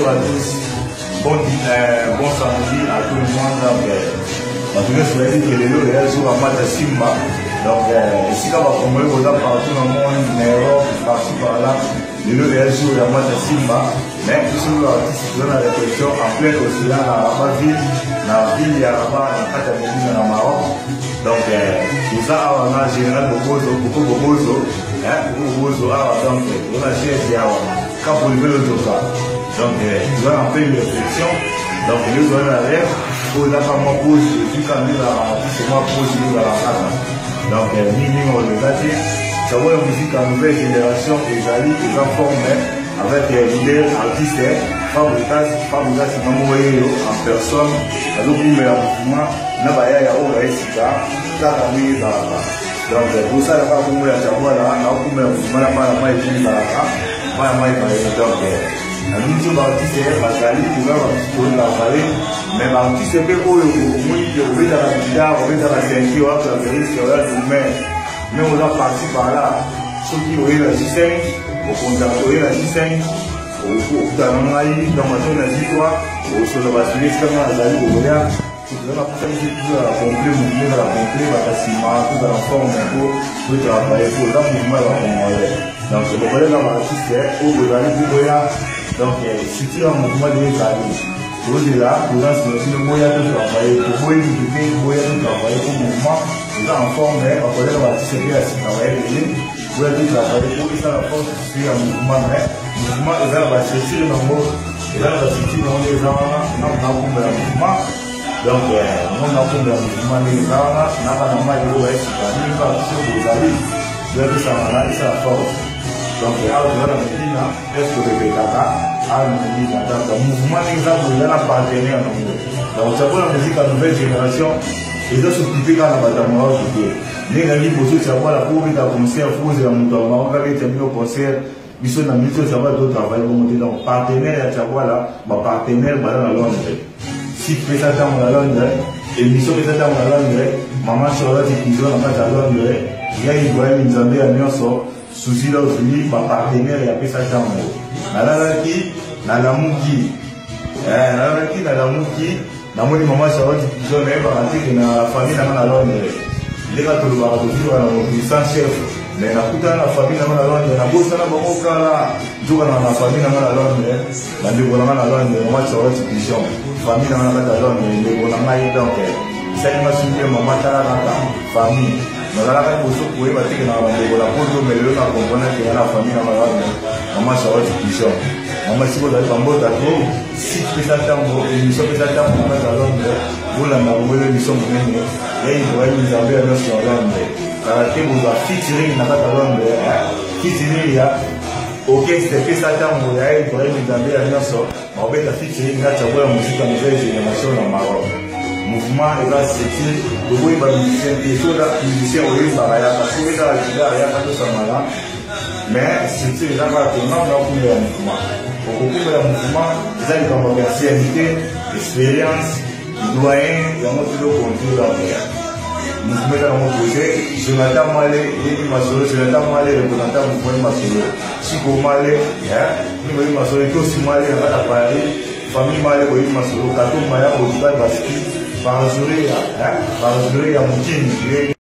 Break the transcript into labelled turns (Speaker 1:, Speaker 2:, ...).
Speaker 1: bonjour à tous, bon samedi à tout le monde. En tout cas, je vais dire que les lots réels jouent à match à Simba. Donc, ici, quand on va partout dans le monde, en Europe, partout par là, les lots réels jouent à match à Simba. Mais tout ce que l'artiste donne la réflexion en plein océan, dans la ville, il y a là-bas, dans le Maroc. Donc, tout ça, on a général Bobozo, donc, on a cherché à quand vous levez le doigt. Donc, nous avons fait une réflexion. Donc, nous avons la rêve. Pour la femme, moi, pose, je suis quand même là, c'est moi, pose, nous dans la salle. Donc, nous, on le a dit. Ça va la musique en nouvelle génération, les alliés, les enfants, avec les leaders, artistes, Faboukas, c'est maman en personne. Alors, vous mettez un mouvement, n'a pas y a où la SICA, ça a mis dans la. Donc, pour ça, la femme, vous mettez un mouvement, là, vous mettez un mouvement, là, pas la main, et dans la. Donc, la musique artiste est basali, tu vas la vallée, mais l'artiste est peu pour le oui, on va dans la guitare, on va dans la ceinture, on va dans la ceinture, mais on a parti par là. Ceux qui ont eu la G5, au contact de la G5, au Tanamaï, dans ma zone d'histoire, au sol de Basile, comme la Zali, au Goya, tout le monde a fait la complet, mouvement de la complet, la ciment, tout dans la forme d'un coup, tout travailler pour le mouvement de la complet. Donc, je me connais dans l'artiste, au Goya, du Goya. Donc, si tu as un mouvement de l'Italie, vous êtes là, vous avez le moyen de travailler, pour vous éviter le moyen de travailler au mouvement, vous êtes en forme, mais on connaît l'artiste qui a travaillé, vous avez travaillé pour que ça force sur un mouvement, mais le mouvement est là, c'est sur le mot, et là, c'est sur le mot des gens, on a un mouvement. Donc, on a un mouvement des gens, on a pas normal, il va être sur vous avez, vous avez ça, on a ça force. Donc, est-ce que le mouvement est un partenaire. Donc, c'est pour la musique à nouvelle génération. Et ça, c'est typique à la bataille. Les gens qui posent sur la cour, ils ont commencé à faire des mouvements. Quand ils ont mis au concert, ils sont dans le milieu, ça va d'autres travail. Donc, partenaire, il y a partenaire dans la Londres. Si tu fais ça dans la Londres, émission que ça dans la Londres, maman Charlotte qui joue dans la Londres, il y a une voyage, ils ont mis à Nyonso. Souci là aussi, ma partenaire et après ça chambre. Nalalaki, Nalamuki, Namoni maman Charlotte qui joue même par que la famille n'a pas la Londres. Les gars tout le monde toujours à la chef. Mais la putain la famille n'a pas la Londres. La bosse n'a pas beaucoup là. Tout dans la famille n'a pas la Londres. La développement la Londres. Maman Charlotte qui joue. Famille n'a pas la Londres. Les développement est donc. Ça il m'a suivi maman Charlotte famille. Mais là, quand vous pouvez voir que la photo, mais le temps comprenant que la famille n'a pas maman Charlotte qui joue. Maman, si vous avez un bon d'accord, si vous avez un bon émission, vous avez un bon d'accord, vous l'avez envoyé l'émission pour nous. Et il doit nous envoyer un autre sur Londres. Car que vous avez featuring dans la Londres, featuring, il y a aucun step, ça t'a envoyé, il doit nous envoyer un autre. On va faire featuring, là, tu vois la musique en nouvelle génération dans le Maroc. Mouvement et là c'est le bruit va musicien et tout là musicien oui ça va y avoir tout ça là il y a pas tout ça là mais c'est là va tout non pour le mouvement pour le mouvement ils ont comme ancienneté expérience doyen il y a notre contrôle là mouvement dans mon projet je m'attends mal et ma solo je m'attends mal et représentant mouvement ma solo si pour mal ni ma solo tout si mal à Paris famille mal et ma solo quand tout mal au Dubaï parce que par le sourire, à mon